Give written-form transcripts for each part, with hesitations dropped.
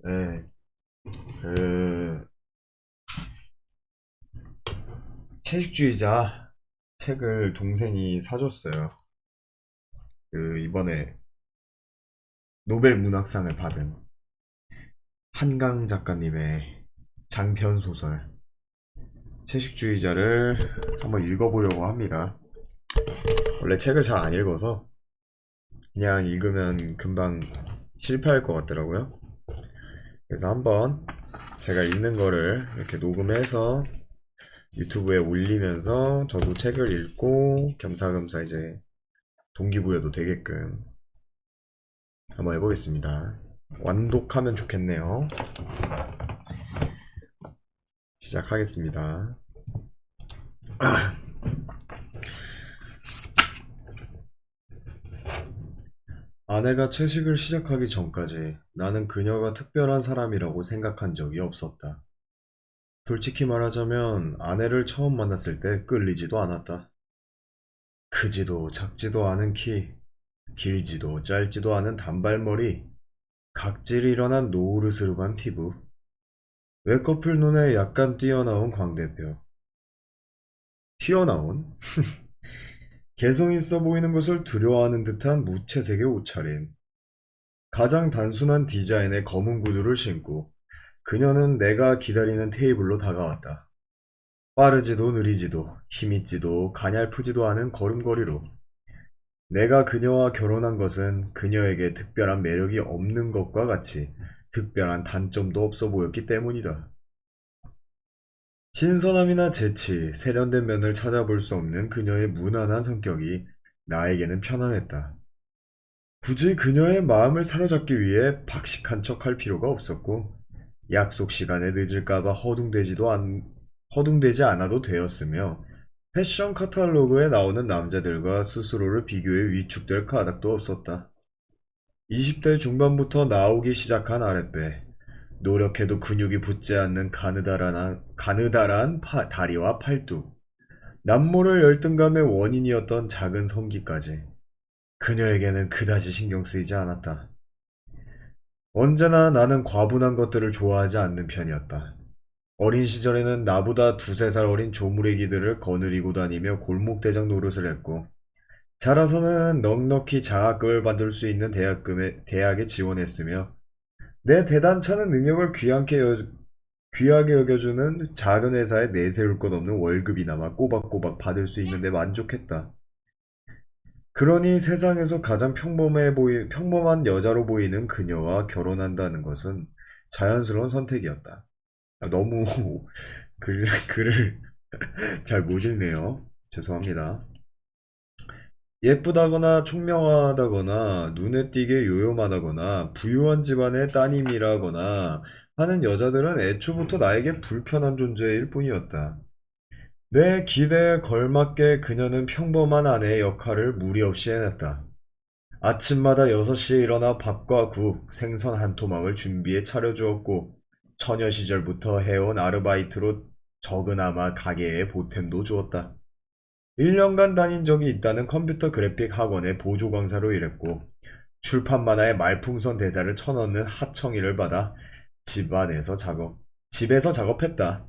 네, 그 채식주의자 책을 동생이 사줬어요. 이번에 노벨 문학상을 받은 한강 작가님의 장편 소설 채식주의자를 한번 읽어보려고 합니다. 원래 책을 잘 안 읽어서 그냥 읽으면 금방 실패할 것 같더라고요. 그래서 한번 제가 읽는 거를 이렇게 녹음해서 유튜브에 올리면서 저도 책을 읽고 겸사겸사 이제 동기부여도 되게끔 한번 해보겠습니다. 완독하면 좋겠네요. 시작하겠습니다. 아내가 채식을 시작하기 전까지 나는 그녀가 특별한 사람이라고 생각한 적이 없었다. 솔직히 말하자면 아내를 처음 만났을 때 끌리지도 않았다. 크지도 작지도 않은 키, 길지도 짧지도 않은 단발머리, 각질이 일어난 노르스름한 피부, 외꺼풀 눈에 약간 튀어나온 광대뼈. 튀어나온? 개성 있어 보이는 것을 두려워하는 듯한 무채색의 옷차림. 가장 단순한 디자인의 검은 구두를 신고 그녀는 내가 기다리는 테이블로 다가왔다. 빠르지도 느리지도 힘있지도 가냘프지도 않은 걸음걸이로 내가 그녀와 결혼한 것은 그녀에게 특별한 매력이 없는 것과 같이 특별한 단점도 없어 보였기 때문이다. 신선함이나 재치, 세련된 면을 찾아볼 수 없는 그녀의 무난한 성격이 나에게는 편안했다. 굳이 그녀의 마음을 사로잡기 위해 박식한 척할 필요가 없었고 약속 시간에 늦을까봐 허둥대지 않아도 되었으며 패션 카탈로그에 나오는 남자들과 스스로를 비교해 위축될 까닭도 없었다. 20대 중반부터 나오기 시작한 아랫배, 노력해도 근육이 붙지 않는 가느다란 다리와 팔뚝, 남모를 열등감의 원인이었던 작은 성기까지 그녀에게는 그다지 신경 쓰이지 않았다. 언제나 나는 과분한 것들을 좋아하지 않는 편이었다. 어린 시절에는 나보다 두세 살 어린 조무래기들을 거느리고 다니며 골목대장 노릇을 했고, 자라서는 넉넉히 장학금을 받을 수 있는 대학에 지원했으며, 내 대단찮은 능력을 귀하게 여겨주는 작은 회사에 내세울 것 없는 월급이나마 꼬박꼬박 받을 수 있는데 만족했다. 그러니 세상에서 가장 평범한 여자로 보이는 그녀와 결혼한다는 것은 자연스러운 선택이었다. 너무 글을 잘 못 읽네요. 죄송합니다. 예쁘다거나 총명하다거나 눈에 띄게 요염하다거나 부유한 집안의 따님이라거나 하는 여자들은 애초부터 나에게 불편한 존재일 뿐이었다. 내 기대에 걸맞게 그녀는 평범한 아내의 역할을 무리 없이 해냈다. 아침마다 6시에 일어나 밥과 국, 생선 한 토막을 준비해 차려주었고 처녀 시절부터 해온 아르바이트로 적으나마 가게에 보탬도 주었다. 1년간 다닌 적이 있다는 컴퓨터 그래픽 학원의 보조 강사로 일했고 출판 만화의 말풍선 대사를 쳐넣는 하청일을 받아 집에서 작업했다.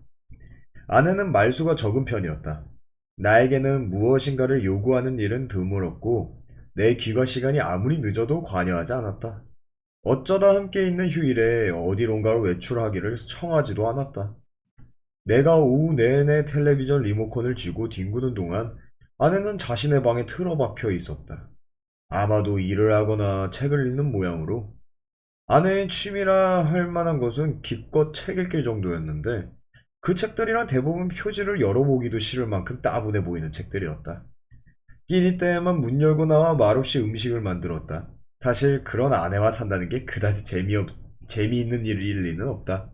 아내는 말수가 적은 편이었다. 나에게는 무엇인가를 요구하는 일은 드물었고 내 귀가 시간이 아무리 늦어도 관여하지 않았다. 어쩌다 함께 있는 휴일에 어디론가로 외출하기를 청하지도 않았다. 내가 오후 내내 텔레비전 리모컨을 쥐고 뒹구는 동안 아내는 자신의 방에 틀어박혀 있었다. 아마도 일을 하거나 책을 읽는 모양으로 아내의 취미라 할 만한 것은 기껏 책 읽기 정도였는데 그 책들이란 대부분 표지를 열어보기도 싫을 만큼 따분해 보이는 책들이었다. 끼니 때에만 문 열고 나와 말없이 음식을 만들었다. 사실 그런 아내와 산다는 게 그다지 재미있는 일일 리는 없다.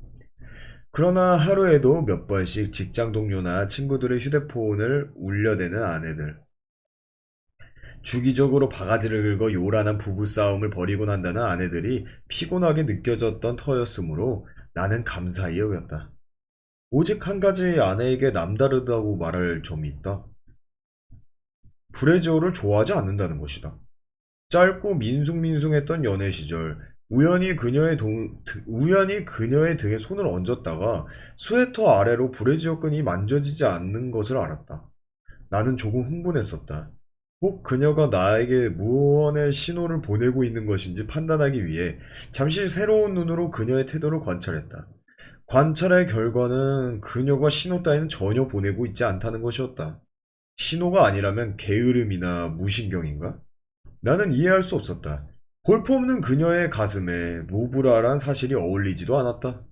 그러나 하루에도 몇 번씩 직장 동료나 친구들의 휴대폰을 울려대는 아내들. 주기적으로 바가지를 긁어 요란한 부부싸움을 벌이고 난다는 아내들이 피곤하게 느껴졌던 터였으므로 나는 감사히 여겼다. 오직 한 가지 아내에게 남다르다고 말할 점이 있다. 브래지어를 좋아하지 않는다는 것이다. 짧고 민숭민숭했던 연애 시절, 우연히 그녀의 등에 손을 얹었다가 스웨터 아래로 브래지어 끈이 만져지지 않는 것을 알았다. 나는 조금 흥분했었다. 꼭 그녀가 나에게 무언의 신호를 보내고 있는 것인지 판단하기 위해 잠시 새로운 눈으로 그녀의 태도를 관찰했다. 관찰의 결과는 그녀가 신호 따위는 전혀 보내고 있지 않다는 것이었다. 신호가 아니라면 게으름이나 무신경인가? 나는 이해할 수 없었다. 볼품없는 그녀의 가슴에 모브라란 사실이 어울리지도 않았다.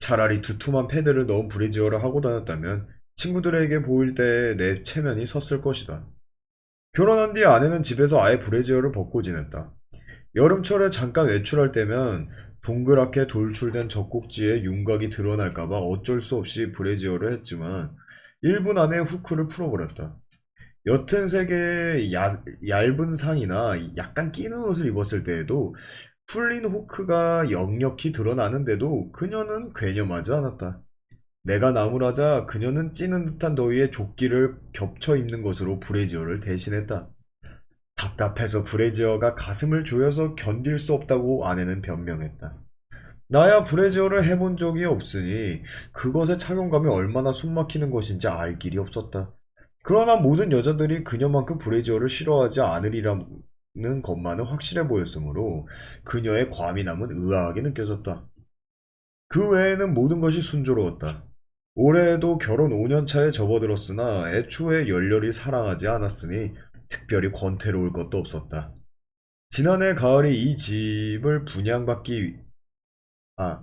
차라리 두툼한 패드를 넣은 브래지어를 하고 다녔다면 친구들에게 보일 때 내 체면이 섰을 것이다. 결혼한 뒤 아내는 집에서 아예 브래지어를 벗고 지냈다. 여름철에 잠깐 외출할 때면 동그랗게 돌출된 젖꼭지에 윤곽이 드러날까봐 어쩔 수 없이 브래지어를 했지만 1분 안에 후크를 풀어버렸다. 옅은 색의 얇은 상이나 약간 끼는 옷을 입었을 때에도 풀린 호크가 역력히 드러나는데도 그녀는 괴념하지 않았다. 내가 나무라자 그녀는 찌는 듯한 더위에 조끼를 겹쳐 입는 것으로 브래지어를 대신했다. 답답해서 브래지어가 가슴을 조여서 견딜 수 없다고 아내는 변명했다. 나야 브래지어를 해본 적이 없으니 그것의 착용감이 얼마나 숨막히는 것인지 알 길이 없었다. 그러나 모든 여자들이 그녀만큼 브래지어를 싫어하지 않으리라는 것만은 확실해 보였으므로 그녀의 과민함은 의아하게 느껴졌다. 그 외에는 모든 것이 순조로웠다. 올해에도 결혼 5년 차에 접어들었으나 애초에 열렬히 사랑하지 않았으니 특별히 권태로울 것도 없었다. 지난해 가을에 이 집을 분양받기 아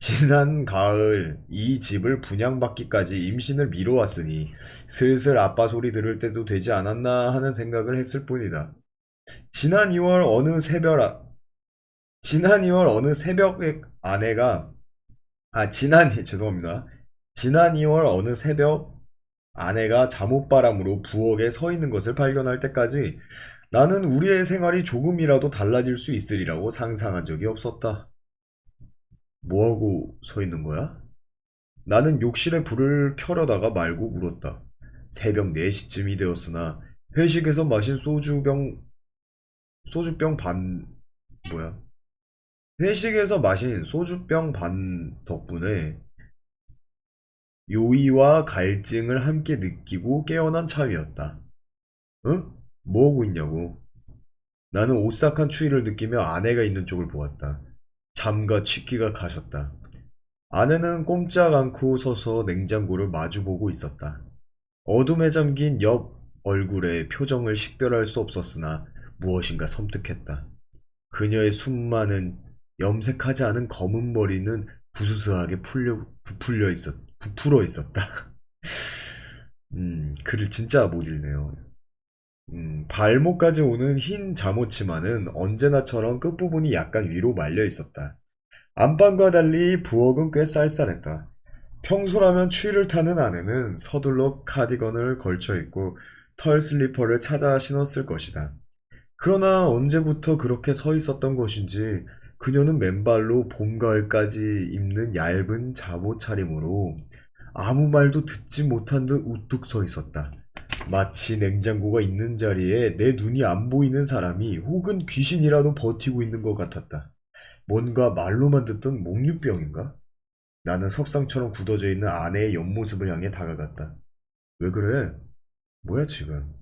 지난 가을 이 집을 분양받기까지 임신을 미뤄왔으니 슬슬 아빠 소리 들을 때도 되지 않았나 하는 생각을 했을 뿐이다. 지난 2월 어느 새벽 지난 2월 어느 새벽에 아내가 죄송합니다. 지난 2월 어느 새벽 아내가 잠옷바람으로 부엌에 서 있는 것을 발견할 때까지 나는 우리의 생활이 조금이라도 달라질 수 있으리라고 상상한 적이 없었다. 뭐하고 서 있는 거야? 나는 욕실에 불을 켜려다가 말고 물었다. 새벽 4시쯤이 되었으나 회식에서 마신 소주병 반, 뭐야? 회식에서 마신 소주병 반 덕분에 요의와 갈증을 함께 느끼고 깨어난 참이었다. 응? 뭐하고 있냐고. 나는 오싹한 추위를 느끼며 아내가 있는 쪽을 보았다. 잠과 취기가 가셨다. 아내는 꼼짝 않고 서서 냉장고를 마주보고 있었다. 어둠에 잠긴 옆 얼굴의 표정을 식별할 수 없었으나 무엇인가 섬뜩했다. 그녀의 수많은 염색하지 않은 검은 머리는 부스스하게 부풀어 있었다. 글을 진짜 못 읽네요. 발목까지 오는 흰 잠옷치마는 언제나처럼 끝부분이 약간 위로 말려 있었다. 안방과 달리 부엌은 꽤 쌀쌀했다. 평소라면 추위를 타는 아내는 서둘러 카디건을 걸쳐 입고 털 슬리퍼를 찾아 신었을 것이다. 그러나 언제부터 그렇게 서 있었던 것인지 그녀는 맨발로 봄, 가을까지 입는 얇은 잠옷 차림으로 아무 말도 듣지 못한 듯 우뚝 서 있었다. 마치 냉장고가 있는 자리에 내 눈이 안 보이는 사람이 혹은 귀신이라도 버티고 있는 것 같았다. 뭔가 말로만 듣던 목류병인가? 나는 석상처럼 굳어져 있는 아내의 옆모습을 향해 다가갔다. 왜 그래? 뭐야 지금?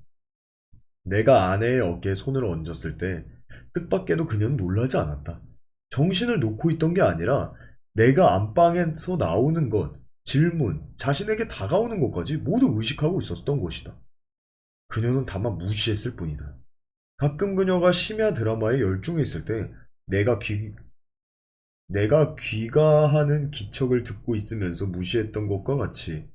내가 아내의 어깨에 손을 얹었을 때 뜻밖에도 그녀는 놀라지 않았다. 정신을 놓고 있던 게 아니라 내가 안방에서 나오는 것, 질문, 자신에게 다가오는 것까지 모두 의식하고 있었던 것이다. 그녀는 다만 무시했을 뿐이다. 가끔 그녀가 심야 드라마에 열중해 있을 때 내가 내가 귀가하는 기척을 듣고 있으면서 무시했던 것과 같이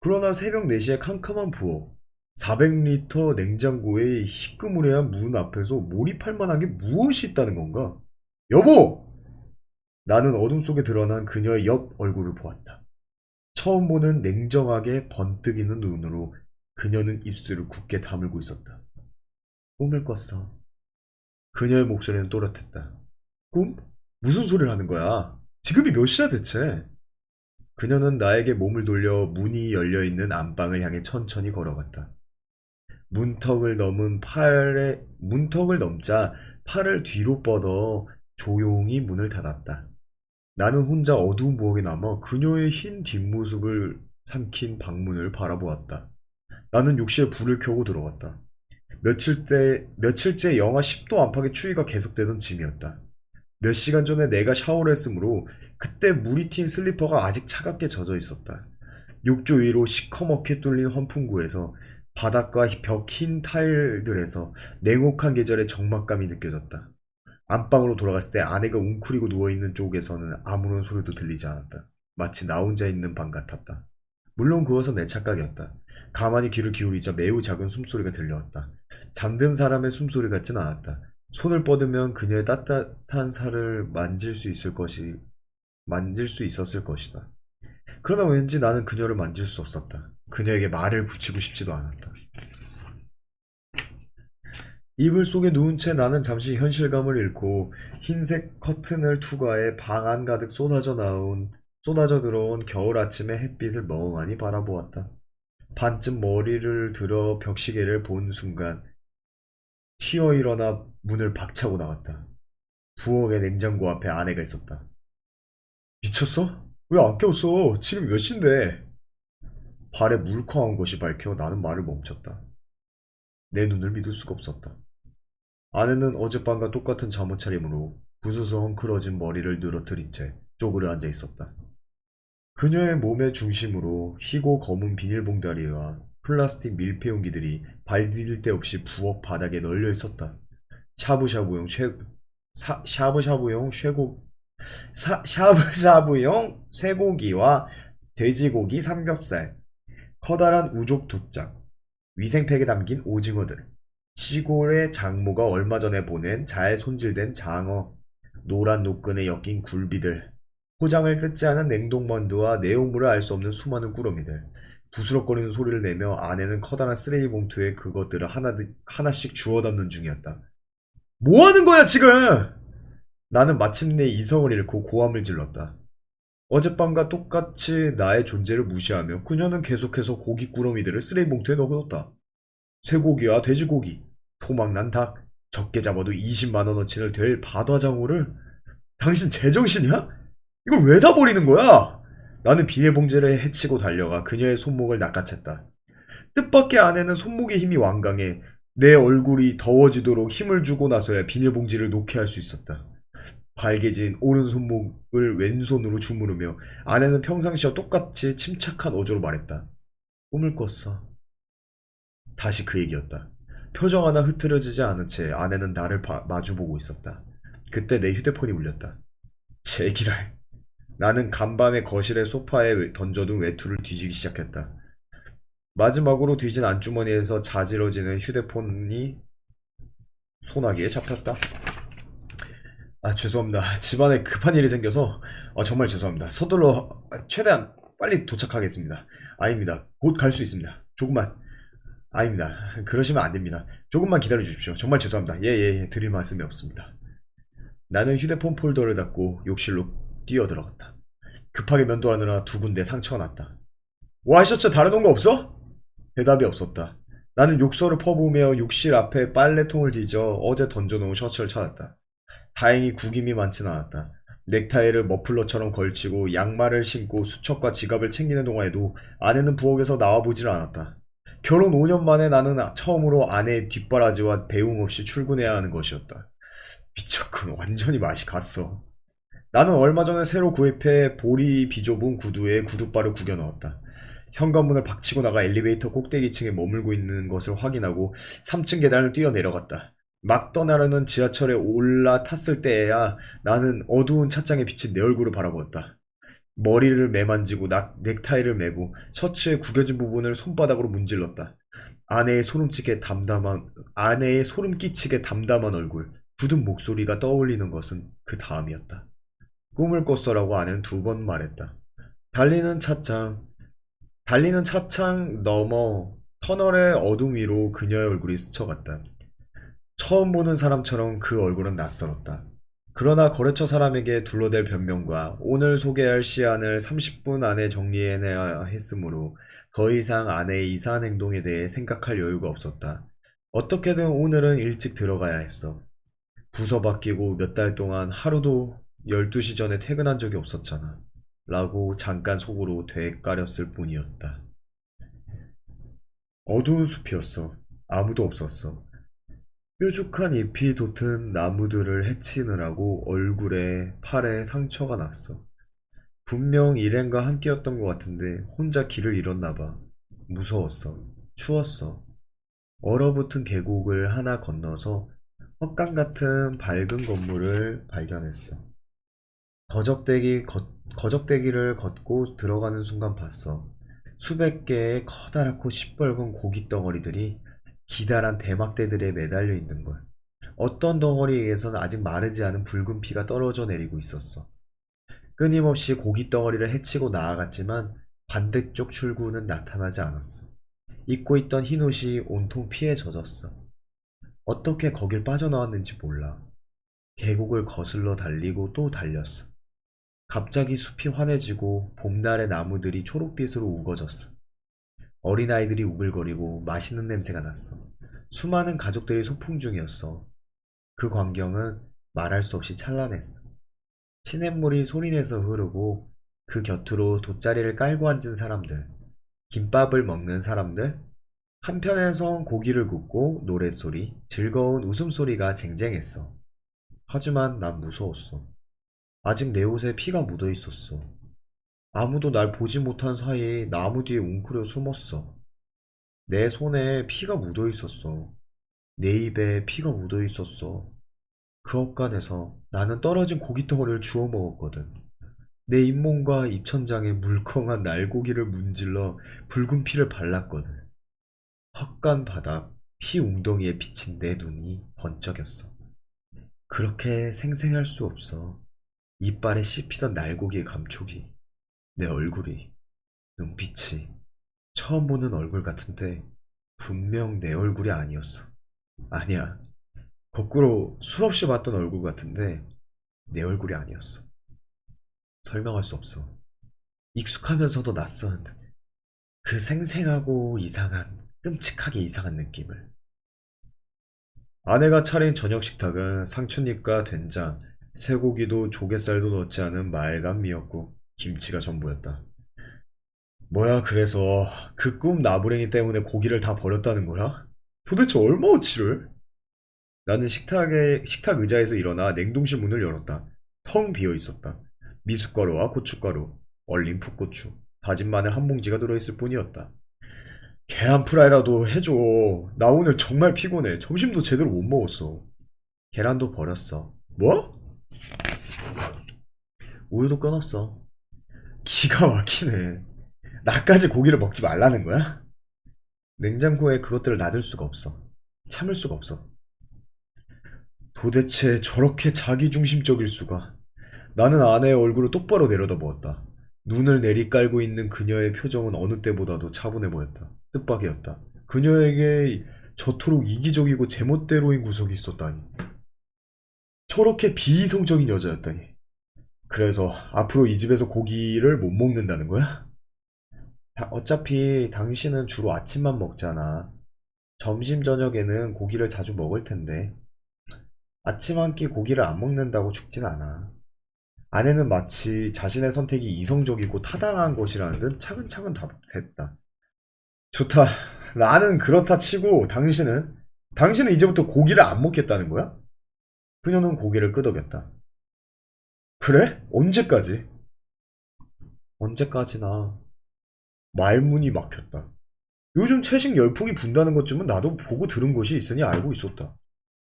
그러나 새벽 4시에 캄캄한 부엌 400리터 냉장고의 희끄무레한 문 앞에서 몰입할 만한 게 무엇이 있다는 건가? 여보! 나는 어둠 속에 드러난 그녀의 옆 얼굴을 보았다. 처음 보는 냉정하게 번뜩이는 눈으로 그녀는 입술을 굳게 다물고 있었다. 꿈을 꿨어. 그녀의 목소리는 또렷했다. 꿈? 무슨 소리를 하는 거야? 지금이 몇 시야 대체? 그녀는 나에게 몸을 돌려 문이 열려있는 안방을 향해 천천히 걸어갔다. 문턱을 넘자 팔을 뒤로 뻗어 조용히 문을 닫았다. 나는 혼자 어두운 부엌에 남아 그녀의 흰 뒷모습을 삼킨 방문을 바라보았다. 나는 욕실에 불을 켜고 들어갔다. 며칠째 영하 10도 안팎의 추위가 계속되던 즈음이었다. 몇 시간 전에 내가 샤워를 했으므로 그때 물이 튄 슬리퍼가 아직 차갑게 젖어 있었다. 욕조 위로 시커멓게 뚫린 환풍구에서 바닥과 벽 흰 타일들에서 냉혹한 계절의 적막감이 느껴졌다. 안방으로 돌아갔을 때 아내가 웅크리고 누워있는 쪽에서는 아무런 소리도 들리지 않았다. 마치 나 혼자 있는 방 같았다. 물론 그것은 내 착각이었다. 가만히 귀를 기울이자 매우 작은 숨소리가 들려왔다. 잠든 사람의 숨소리 같진 않았다. 손을 뻗으면 그녀의 따뜻한 살을 만질 수 있었을 것이다. 그러나 왠지 나는 그녀를 만질 수 없었다. 그녀에게 말을 붙이고 싶지도 않았다. 이불 속에 누운 채 나는 잠시 현실감을 잃고 흰색 커튼을 투과해 방 안 가득 쏟아져 들어온 겨울 아침의 햇빛을 멍하니 바라보았다. 반쯤 머리를 들어 벽시계를 본 순간 튀어 일어나 문을 박차고 나갔다. 부엌의 냉장고 앞에 아내가 있었다. 미쳤어? 왜 안 깨웠어? 지금 몇 시인데? 발에 물컹한 것이 밝혀 나는 말을 멈췄다. 내 눈을 믿을 수가 없었다. 아내는 어젯밤과 똑같은 잠옷 차림으로 부스스 헝클어진 머리를 늘어뜨린 채 쪼그려 앉아 있었다. 그녀의 몸의 중심으로 희고 검은 비닐봉다리와 플라스틱 밀폐용기들이 발 디딜 데 없이 부엌 바닥에 널려 있었다. 샤브샤브용 쇠, 샤브샤브용 샤브샤브용 쇠고기와 돼지고기 삼겹살, 커다란 우족 두짝, 위생팩에 담긴 오징어들, 시골의 장모가 얼마 전에 보낸 잘 손질된 장어, 노란 노끈에 엮인 굴비들, 포장을 뜯지 않은 냉동만두와 내용물을 알 수 없는 수많은 꾸러미들, 부스럭거리는 소리를 내며 아내는 커다란 쓰레기 봉투에 그것들을 하나씩 주워 담는 중이었다. 뭐 하는 거야, 지금! 나는 마침내 이성을 잃고 고함을 질렀다. 어젯밤과 똑같이 나의 존재를 무시하며 그녀는 계속해서 고기 꾸러미들을 쓰레기 봉투에 넣어뒀다. 쇠고기와 돼지고기, 토막난 닭, 적게 잡아도 20만원어치를 될 바다장어를 당신 제정신이야? 이걸 왜 다 버리는 거야? 나는 비닐봉지를 헤치고 달려가 그녀의 손목을 낚아챘다. 뜻밖의 아내는 손목의 힘이 완강해 내 얼굴이 더워지도록 힘을 주고 나서야 비닐봉지를 놓게 할 수 있었다. 발개진 오른손목을 왼손으로 주무르며 아내는 평상시와 똑같이 침착한 어조로 말했다. 꿈을 꿨어. 다시 그 얘기였다. 표정 하나 흐트러지지 않은 채 아내는 나를 마주보고 있었다. 그때 내 휴대폰이 울렸다. 제기랄. 나는 간밤에 거실의 소파에 던져둔 외투를 뒤지기 시작했다. 마지막으로 뒤진 안주머니에서 자지러지는 휴대폰이 소나기에 잡혔다. 아, 죄송합니다. 집안에 급한 일이 생겨서 정말 죄송합니다. 서둘러 최대한 빨리 도착하겠습니다. 아닙니다. 곧 갈 수 있습니다. 조금만. 아닙니다. 그러시면 안 됩니다. 조금만 기다려 주십시오. 정말 죄송합니다. 예, 드릴 말씀이 없습니다. 나는 휴대폰 폴더를 닫고 욕실로 뛰어들어갔다. 급하게 면도하느라 두 군데 상처가 났다. 와이셔츠 다려놓은 거 없어? 대답이 없었다. 나는 욕설을 퍼부으며 욕실 앞에 빨래통을 뒤져 어제 던져놓은 셔츠를 찾았다. 다행히 구김이 많진 않았다. 넥타이를 머플러처럼 걸치고 양말을 신고 수첩과 지갑을 챙기는 동안에도 아내는 부엌에서 나와보질 않았다. 결혼 5년 만에 나는 처음으로 아내의 뒷바라지와 배웅 없이 출근해야 하는 것이었다. 미쳤군. 완전히 맛이 갔어. 나는 얼마 전에 새로 구입해 보리 비좁은 구두에 구두발을 구겨 넣었다. 현관문을 박치고 나가 엘리베이터 꼭대기층에 머물고 있는 것을 확인하고 3층 계단을 뛰어 내려갔다. 막 떠나려는 지하철에 올라탔을 때에야 나는 어두운 찻장에 비친 내 얼굴을 바라보았다. 머리를 매만지고 넥타이를 매고 셔츠의 구겨진 부분을 손바닥으로 문질렀다. 아내의 소름 끼치게 담담한 얼굴, 굳은 목소리가 떠올리는 것은 그 다음이었다. 꿈을 꿨어라고 아내는 두 번 말했다. 달리는 차창 너머 터널의 어둠 위로 그녀의 얼굴이 스쳐갔다. 처음 보는 사람처럼 그 얼굴은 낯설었다. 그러나 거래처 사람에게 둘러댈 변명과 오늘 소개할 시안을 30분 안에 정리해내야 했으므로 더 이상 아내의 이상한 행동에 대해 생각할 여유가 없었다. 어떻게든 오늘은 일찍 들어가야 했어. 부서 바뀌고 몇 달 동안 하루도 12시 전에 퇴근한 적이 없었잖아. 라고 잠깐 속으로 되까렸을 뿐이었다. 어두운 숲이었어. 아무도 없었어. 뾰족한 잎이 돋은 나무들을 해치느라고 얼굴에 팔에 상처가 났어. 분명 일행과 함께였던 것 같은데 혼자 길을 잃었나 봐. 무서웠어. 추웠어. 얼어붙은 계곡을 하나 건너서 헛강 같은 밝은 건물을 발견했어. 거적대기를 걷고 들어가는 순간 봤어. 수백 개의 커다랗고 시뻘건 고깃 덩어리들이 기다란 대막대들에 매달려 있는 걸. 어떤 덩어리에서는 아직 마르지 않은 붉은 피가 떨어져 내리고 있었어. 끊임없이 고깃 덩어리를 헤치고 나아갔지만 반대쪽 출구는 나타나지 않았어. 입고 있던 흰옷이 온통 피에 젖었어. 어떻게 거길 빠져나왔는지 몰라. 계곡을 거슬러 달리고 또 달렸어. 갑자기 숲이 환해지고 봄날의 나무들이 초록빛으로 우거졌어. 어린아이들이 우글거리고 맛있는 냄새가 났어. 수많은 가족들이 소풍 중이었어. 그 광경은 말할 수 없이 찬란했어. 시냇물이 소리내서 흐르고 그 곁으로 돗자리를 깔고 앉은 사람들, 김밥을 먹는 사람들, 한편에선 고기를 굽고 노랫소리, 즐거운 웃음소리가 쟁쟁했어. 하지만 난 무서웠어. 아직 내 옷에 피가 묻어 있었어. 아무도 날 보지 못한 사이에 나무 뒤에 웅크려 숨었어. 내 손에 피가 묻어 있었어. 내 입에 피가 묻어 있었어. 그 엇간에서 나는 떨어진 고깃덩어리를 주워 먹었거든. 내 잇몸과 입천장에 물컹한 날고기를 문질러 붉은 피를 발랐거든. 헛간 바닥, 피 웅덩이에 비친 내 눈이 번쩍였어. 그렇게 생생할 수 없어. 이빨에 씹히던 날고기의 감촉이, 내 얼굴이, 눈빛이 처음 보는 얼굴 같은데 분명 내 얼굴이 아니었어. 아니야. 거꾸로 수없이 봤던 얼굴 같은데 내 얼굴이 아니었어. 설명할 수 없어. 익숙하면서도 낯선 그 생생하고 이상한, 끔찍하게 이상한 느낌을. 아내가 차린 저녁 식탁은 상추잎과 된장, 쇠고기도 조갯살도 넣지 않은 맑은 미역국, 김치가 전부였다. 뭐야, 그래서 그 꿈 나부랭이 때문에 고기를 다 버렸다는 거야? 도대체 얼마어치를? 나는 식탁 의자에서 일어나 냉동실 문을 열었다. 텅 비어 있었다. 미숫가루와 고춧가루, 얼린 풋고추, 다진 마늘 한 봉지가 들어있을 뿐이었다. 계란 프라이라도 해줘. 나 오늘 정말 피곤해. 점심도 제대로 못 먹었어. 계란도 버렸어. 뭐? 우유도 끊었어. 기가 막히네. 나까지 고기를 먹지 말라는 거야? 냉장고에 그것들을 놔둘 수가 없어. 참을 수가 없어. 도대체 저렇게 자기중심적일 수가. 나는 아내의 얼굴을 똑바로 내려다보았다. 눈을 내리깔고 있는 그녀의 표정은 어느 때보다도 차분해 보였다. 뜻밖이었다. 그녀에게 저토록 이기적이고 제멋대로인 구석이 있었다니. 저렇게 비이성적인 여자였다니. 그래서 앞으로 이 집에서 고기를 못 먹는다는 거야? 어차피 당신은 주로 아침만 먹잖아. 점심, 저녁에는 고기를 자주 먹을 텐데. 아침 한 끼 고기를 안 먹는다고 죽진 않아. 아내는 마치 자신의 선택이 이성적이고 타당한 것이라는 듯 차근차근 답했다. 좋다. 나는 그렇다 치고 당신은 이제부터 고기를 안 먹겠다는 거야? 그녀는 고개를 끄덕였다. 그래? 언제까지? 언제까지나. 말문이 막혔다. 요즘 채식 열풍이 분다는 것쯤은 나도 보고 들은 것이 있으니 알고 있었다.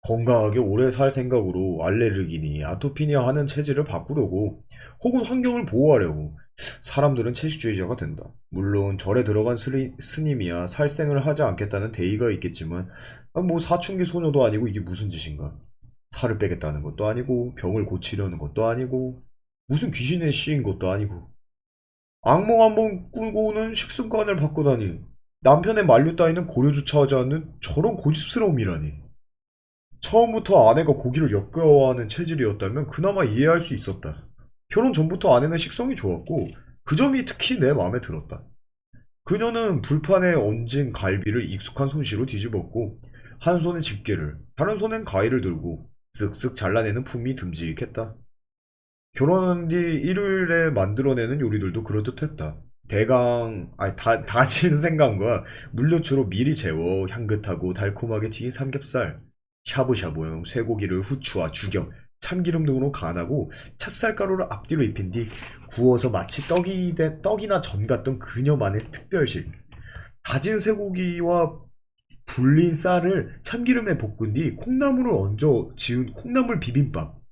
건강하게 오래 살 생각으로 알레르기니 아토피니아 하는 체질을 바꾸려고 혹은 환경을 보호하려고 사람들은 채식주의자가 된다. 물론 절에 들어간 스님이야 살생을 하지 않겠다는 대의가 있겠지만 뭐 사춘기 소녀도 아니고 이게 무슨 짓인가. 살을 빼겠다는 것도 아니고 병을 고치려는 것도 아니고 무슨 귀신에 씌인 것도 아니고 악몽 한 번 꾸고는 식습관을 바꾸다니 남편의 만류 따위는 고려조차 하지 않는 저런 고집스러움이라니. 처음부터 아내가 고기를 역겨워하는 체질이었다면 그나마 이해할 수 있었다. 결혼 전부터 아내는 식성이 좋았고 그 점이 특히 내 마음에 들었다. 그녀는 불판에 얹은 갈비를 익숙한 솜씨로 뒤집었고 한 손에 집게를, 다른 손엔 가위를 들고 쓱쓱 잘라내는 품이 듬직했다. 결혼한 뒤 일요일에 만들어내는 요리들도 그럴듯했다. 다진 생강과 물엿으로 미리 재워 향긋하고 달콤하게 튀긴 삼겹살, 샤브샤브용 쇠고기를 후추와 죽여 참기름 등으로 간하고 찹쌀가루를 앞뒤로 입힌 뒤 구워서 마치 떡이나 전 같던 그녀만의 특별식. 다진 쇠고기와 불린 쌀을 참기름에 볶은 뒤 콩나물을 얹어 지은 콩나물 비빔밥.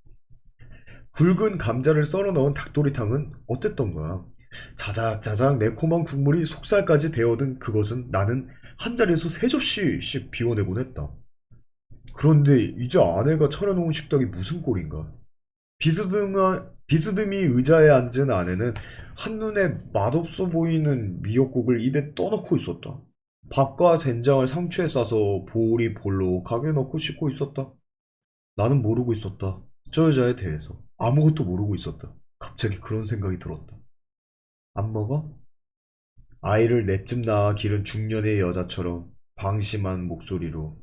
굵은 감자를 썰어 넣은 닭도리탕은 어땠던 거야? 자작자작 매콤한 국물이 속살까지 배어든 그것은 나는 한 자리에서 세 접시씩 비워내곤 했다. 그런데 이제 아내가 차려놓은 식탁이 무슨 꼴인가? 비스듬히 의자에 앉은 아내는 한눈에 맛없어 보이는 미역국을 입에 떠넣고 있었다. 밥과 된장을 상추에 싸서 보리 볼록하게 넣고 씻고 있었다. 나는 모르고 있었다. 저 여자에 대해서. 아무것도 모르고 있었다. 갑자기 그런 생각이 들었다. 안 먹어? 아이를 넷쯤 낳아 기른 중년의 여자처럼 방심한 목소리로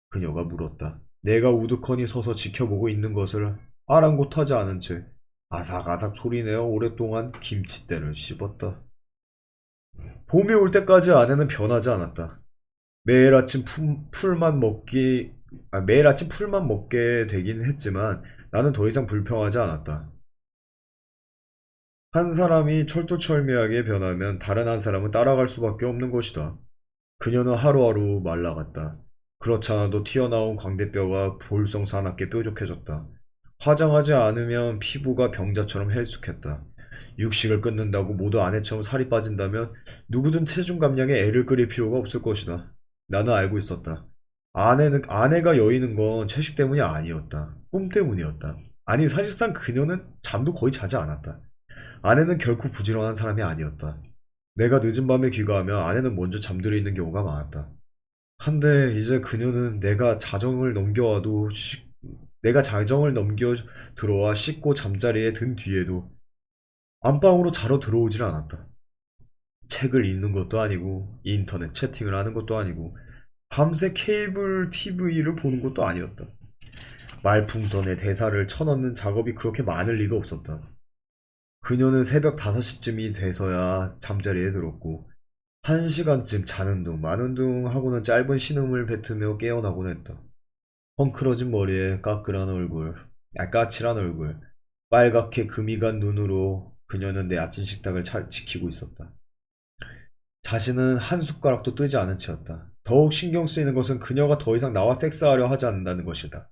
그녀가 물었다. 내가 우두커니 서서 지켜보고 있는 것을 아랑곳하지 않은 채 아삭아삭 소리내어 오랫동안 김칫대를 씹었다. 봄이 올 때까지 아내는 변하지 않았다. 매일 아침 매일 아침 풀만 먹게 되긴 했지만 나는 더 이상 불평하지 않았다. 한 사람이 철두철미하게 변하면 다른 한 사람은 따라갈 수밖에 없는 것이다. 그녀는 하루하루 말라갔다. 그렇잖아도 튀어나온 광대뼈가 볼성 사납게 뾰족해졌다. 화장하지 않으면 피부가 병자처럼 헬쑥했다. 육식을 끊는다고 모두 아내처럼 살이 빠진다면 누구든 체중 감량에 애를 끌일 필요가 없을 것이다. 나는 알고 있었다. 아내가 여의는 건 채식 때문이 아니었다. 꿈 때문이었다. 아니, 사실상 그녀는 잠도 거의 자지 않았다. 아내는 결코 부지런한 사람이 아니었다. 내가 늦은 밤에 귀가하면 아내는 먼저 잠들어 있는 경우가 많았다. 한데 이제 그녀는 내가 자정을 넘겨 들어와 씻고 잠자리에 든 뒤에도 안방으로 자러 들어오질 않았다. 책을 읽는 것도 아니고 인터넷 채팅을 하는 것도 아니고 밤새 케이블 TV를 보는 것도 아니었다. 말풍선에 대사를 쳐넣는 작업이 그렇게 많을 리도 없었다. 그녀는 새벽 5시쯤이 돼서야 잠자리에 들었고 1시간쯤 자는 둥 마는 둥 하고는 짧은 신음을 뱉으며 깨어나곤 했다. 헝클어진 머리에 까칠한 얼굴, 빨갛게 금이 간 눈으로 그녀는 내 아침 식탁을 지키고 있었다. 자신은 한 숟가락도 뜨지 않은 채였다. 더욱 신경 쓰이는 것은 그녀가 더 이상 나와 섹스하려 하지 않는다는 것이다.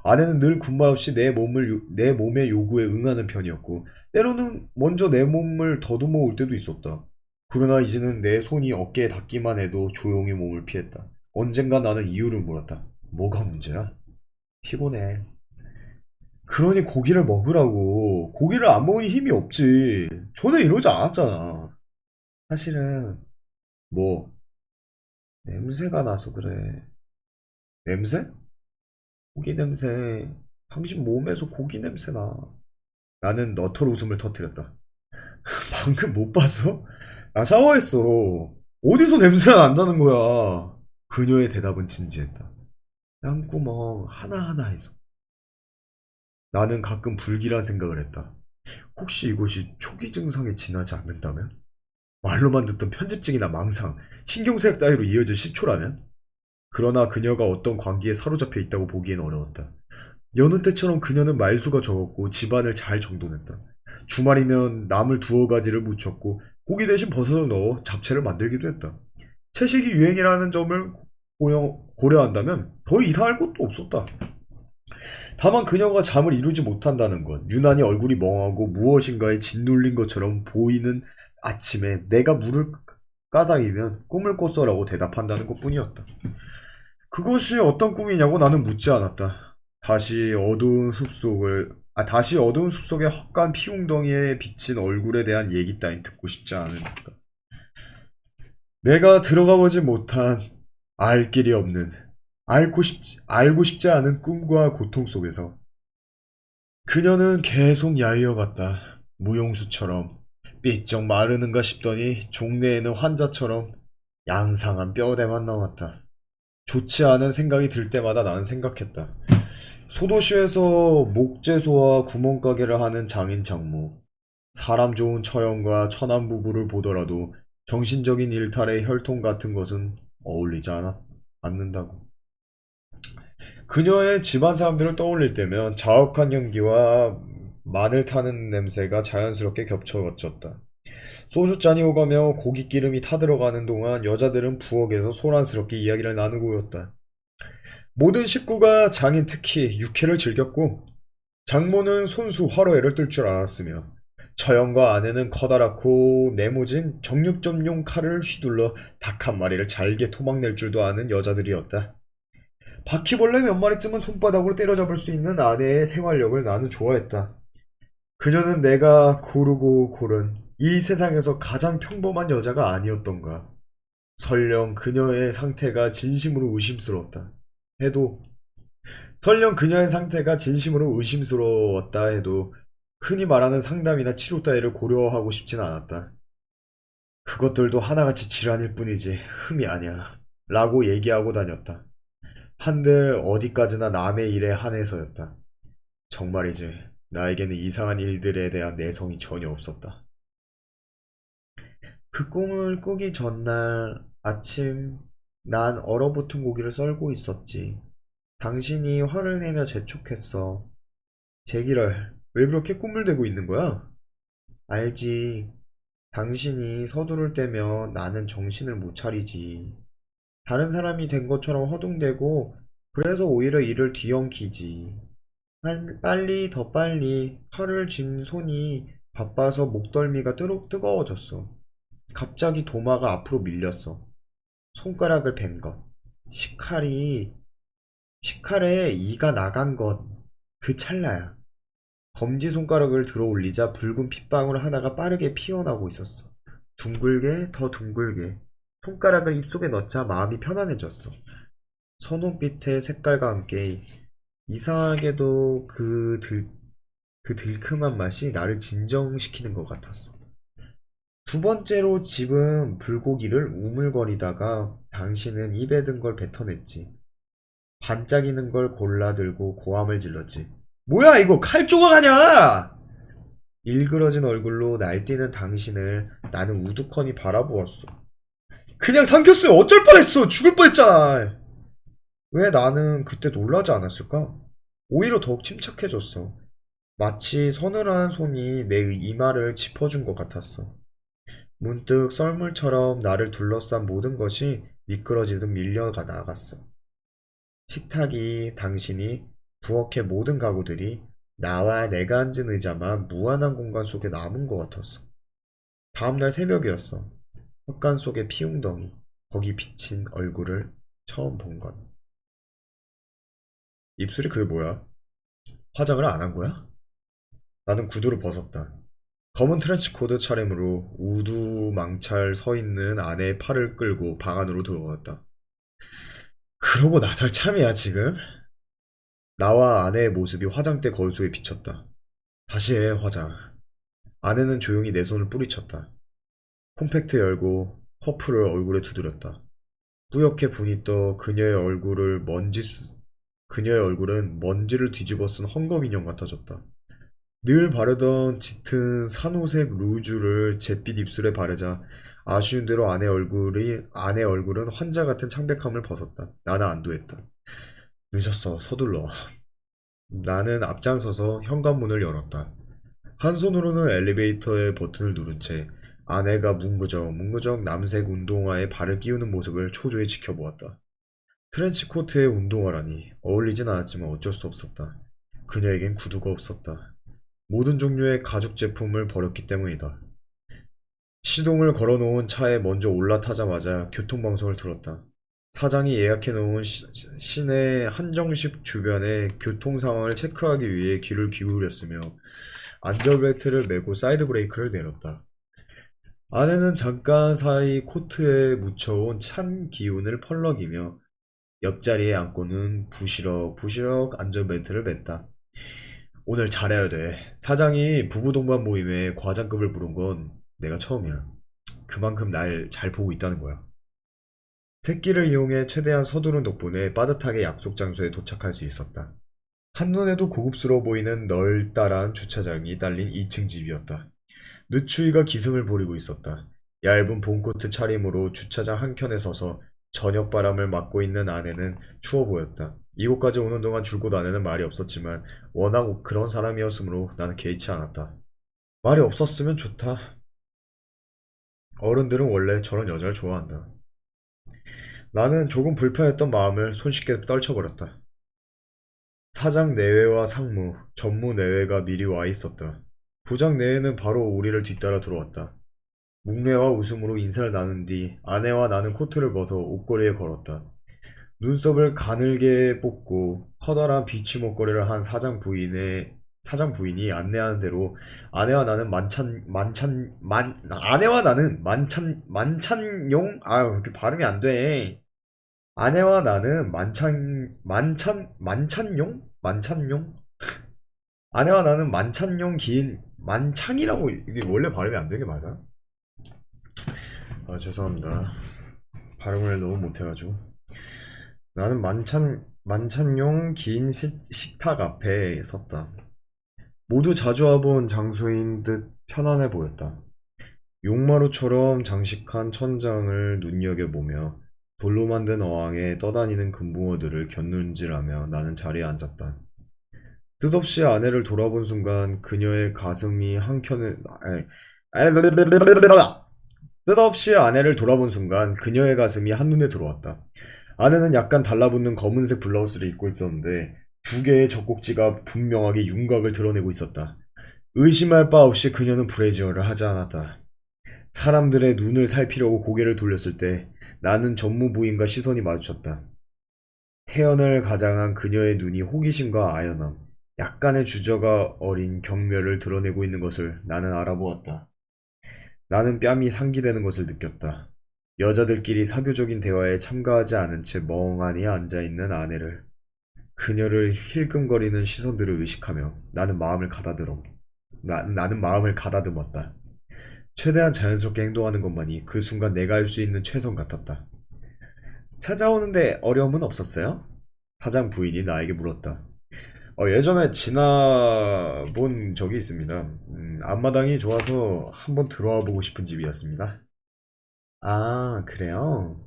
아내는 늘 군말 없이 내 몸의 요구에 응하는 편이었고, 때로는 먼저 내 몸을 더듬어 올 때도 있었다. 그러나 이제는 내 손이 어깨에 닿기만 해도 조용히 몸을 피했다. 언젠가 나는 이유를 물었다. 뭐가 문제야? 피곤해. 그러니 고기를 먹으라고. 고기를 안 먹으니 힘이 없지. 전에 이러지 않았잖아. 사실은, 뭐, 냄새가 나서 그래. 냄새? 고기 냄새. 당신 몸에서 고기 냄새 나. 나는 너털 웃음을 터뜨렸다. 방금 못 봤어? 나 샤워했어. 어디서 냄새가 난다는 거야? 그녀의 대답은 진지했다. 땀구멍 하나하나에서. 나는 가끔 불길한 생각을 했다. 혹시 이것이 초기 증상에 지나지 않는다면? 말로만 듣던 편집증이나 망상, 신경쇠약 따위로 이어질 시초라면? 그러나 그녀가 어떤 관계에 사로잡혀 있다고 보기엔 어려웠다. 여느 때처럼 그녀는 말수가 적었고 집안을 잘 정돈했다. 주말이면 나물 두어 가지를 무쳤고 고기 대신 버섯을 넣어 잡채를 만들기도 했다. 채식이 유행이라는 점을 고려한다면 더 이상할 것도 없었다. 다만 그녀가 잠을 이루지 못한다는 것, 유난히 얼굴이 멍하고 무엇인가에 짓눌린 것처럼 보이는 아침에 내가 물을 까닭이면 꿈을 꿨어라고 대답한다는 것뿐이었다. 그것이 어떤 꿈이냐고 나는 묻지 않았다. 다시 어두운 숲속의 헛간 피웅덩이에 비친 얼굴에 대한 얘기 따윈 듣고 싶지 않으니까. 내가 들어가 보지 못한 알 길이 없는 알고 싶지 않은 꿈과 고통 속에서 그녀는 계속 야위어갔다. 무용수처럼 삐쩍 마르는가 싶더니 종래에는 환자처럼 양상한 뼈대만 남았다. 좋지 않은 생각이 들 때마다 나는 생각했다. 소도시에서 목재소와 구멍가게를 하는 장인 장모, 사람 좋은 처형과 처남 부부를 보더라도 정신적인 일탈의 혈통 같은 것은 어울리지 않는다고. 그녀의 집안 사람들을 떠올릴 때면 자욱한 연기와 마늘 타는 냄새가 자연스럽게 겹쳐졌다. 소주잔이 오가며 고기 기름이 타들어가는 동안 여자들은 부엌에서 소란스럽게 이야기를 나누고였다. 모든 식구가 장인 특히 육회를 즐겼고 장모는 손수 화로회를 뜰 줄 알았으며 처형과 아내는 커다랗고 네모진 정육점용 칼을 휘둘러 닭 한 마리를 잘게 토막낼 줄도 아는 여자들이었다. 바퀴벌레 몇 마리쯤은 손바닥으로 때려잡을 수 있는 아내의 생활력을 나는 좋아했다. 그녀는 내가 고르고 고른 이 세상에서 가장 평범한 여자가 아니었던가. 설령 그녀의 상태가 진심으로 의심스러웠다 해도 설령 그녀의 상태가 진심으로 의심스러웠다 해도 흔히 말하는 상담이나 치료 따위를 고려하고 싶진 않았다. 그것들도 하나같이 질환일 뿐이지 흠이 아니야 라고 얘기하고 다녔다. 한들 어디까지나 남의 일에 한해서였다. 정말이지 나에게는 이상한 일들에 대한 내성이 전혀 없었다. 그 꿈을 꾸기 전날 아침 난 얼어붙은 고기를 썰고 있었지. 당신이 화를 내며 재촉했어. 제기랄, 왜 그렇게 꿈을 대고 있는 거야? 알지. 당신이 서두를 때면 나는 정신을 못 차리지. 다른 사람이 된 것처럼 허둥대고 그래서 오히려 일을 뒤엉키지. 빨리 더 빨리 칼을 쥔 손이 바빠서 목덜미가 뜨거워졌어. 갑자기 도마가 앞으로 밀렸어. 손가락을 벤 것. 식칼이 식칼에 이가 나간 것. 그 찰나야. 검지손가락을 들어 올리자 붉은 핏방울 하나가 빠르게 피어나고 있었어. 둥글게 더 둥글게. 손가락을 입속에 넣자 마음이 편안해졌어. 선홍빛의 색깔과 함께 이상하게도 그 들큼한 맛이 나를 진정시키는 것 같았어. 두 번째로 집은 불고기를 우물거리다가 당신은 입에 든 걸 뱉어냈지. 반짝이는 걸 골라들고 고함을 질렀지. 뭐야 이거 칼 조각 아냐! 일그러진 얼굴로 날뛰는 당신을 나는 우두커니 바라보았어. 그냥 삼켰으면 어쩔 뻔했어! 죽을 뻔했잖아! 왜 나는 그때 놀라지 않았을까? 오히려 더욱 침착해졌어. 마치 서늘한 손이 내 이마를 짚어준 것 같았어. 문득 썰물처럼 나를 둘러싼 모든 것이 미끄러지듯 밀려가 나갔어. 식탁이, 당신이, 부엌의 모든 가구들이 나와 내가 앉은 의자만 무한한 공간 속에 남은 것 같았어. 다음날 새벽이었어. 헛간 속의 피웅덩이, 거기 비친 얼굴을 처음 본 건. 입술이 그게 뭐야? 화장을 안 한 거야? 나는 구두를 벗었다. 검은 트렌치코트 차림으로 우두망찰 서 있는 아내의 팔을 끌고 방 안으로 들어갔다. 그러고 나설 참이야 지금? 나와 아내의 모습이 화장대 거울 속에 비쳤다. 다시 해 화장. 아내는 조용히 내 손을 뿌리쳤다. 콤팩트 열고 퍼프를 얼굴에 두드렸다. 뿌옇게 분이 떠 그녀의 얼굴은 먼지를 뒤집어 쓴 헝겊 인형 같아졌다. 늘 바르던 짙은 산호색 루즈를 잿빛 입술에 바르자 아쉬운 대로 아내 얼굴은 환자 같은 창백함을 벗었다. 나는 안도했다. 늦었어. 서둘러. 나는 앞장서서 현관문을 열었다. 한 손으로는 엘리베이터의 버튼을 누른 채 아내가 뭉그적 남색 운동화에 발을 끼우는 모습을 초조히 지켜보았다. 트렌치코트에 운동화라니 어울리진 않았지만 어쩔 수 없었다. 그녀에겐 구두가 없었다. 모든 종류의 가죽 제품을 버렸기 때문이다. 시동을 걸어놓은 차에 먼저 올라타자마자 교통방송을 들었다. 사장이 예약해놓은 시내 한정식 주변의 교통 상황을 체크하기 위해 귀를 기울였으며 안전벨트를 매고 사이드 브레이크를 내렸다. 아내는 잠깐 사이 코트에 묻혀온 찬 기운을 펄럭이며 옆자리에 앉고는 부시럭부시럭 안전벨트를 맸다. 오늘 잘해야 돼. 사장이 부부 동반 모임에 과장급을 부른 건 내가 처음이야. 그만큼 날 잘 보고 있다는 거야. 새끼를 이용해 최대한 서두른 덕분에 빠듯하게 약속 장소에 도착할 수 있었다. 한눈에도 고급스러워 보이는 널따란 주차장이 딸린 2층 집이었다. 늦추위가 기승을 부리고 있었다. 얇은 봄코트 차림으로 주차장 한켠에 서서 저녁 바람을 맞고 있는 아내는 추워 보였다. 이곳까지 오는 동안 줄곧 아내는 말이 없었지만 워낙 그런 사람이었으므로 나는 개의치 않았다. 말이 없었으면 좋다. 어른들은 원래 저런 여자를 좋아한다. 나는 조금 불편했던 마음을 손쉽게 떨쳐버렸다. 사장 내외와 상무, 전무 내외가 미리 와 있었다. 부장 내외는 바로 우리를 뒤따라 들어왔다. 묵례와 웃음으로 인사를 나눈 뒤 아내와 나는 코트를 벗어 옷걸이에 걸었다. 눈썹을 가늘게 뽑고 커다란 비치 목걸이를 한 사장 부인이 안내하는 대로 아내와 나는 만찬용 이렇게 발음이 안 돼. 아내와 나는 만찬용 아내와 나는 만찬용 긴 만창이라고 이게 원래 발음이 안 되게 맞아? 아 죄송합니다. 발음을 너무 못해가지고. 나는 만찬용 긴 식탁 앞에 섰다. 모두 자주 와본 장소인 듯 편안해 보였다. 용마루처럼 장식한 천장을 눈여겨보며 돌로 만든 어항에 떠다니는 금붕어들을 곁눈질하며 나는 자리에 앉았다. 뜻없이 아내를 돌아본 순간 그녀의 가슴이 한켠에 뜻없이 아내를 돌아본 순간 그녀의 가슴이 한눈에 들어왔다. 아내는 약간 달라붙는 검은색 블라우스를 입고 있었는데 두 개의 젖꼭지가 분명하게 윤곽을 드러내고 있었다. 의심할 바 없이 그녀는 브래지어를 하지 않았다. 사람들의 눈을 살피려고 고개를 돌렸을 때 나는 전무부인과 시선이 마주쳤다. 태연을 가장한 그녀의 눈이 호기심과 아연함, 약간의 주저가 어린 경멸을 드러내고 있는 것을 나는 알아보았다. 나는 뺨이 상기되는 것을 느꼈다. 여자들끼리 사교적인 대화에 참가하지 않은 채 멍하니 앉아있는 아내를, 그녀를 힐끔거리는 시선들을 의식하며 나는 마음을 가다듬었다. 최대한 자연스럽게 행동하는 것만이 그 순간 내가 할 수 있는 최선 같았다. 찾아오는데 어려움은 없었어요? 사장 부인이 나에게 물었다. 예전에 지나본 적이 있습니다. 앞마당이 좋아서 한번 들어와 보고 싶은 집이었습니다. 아, 그래요?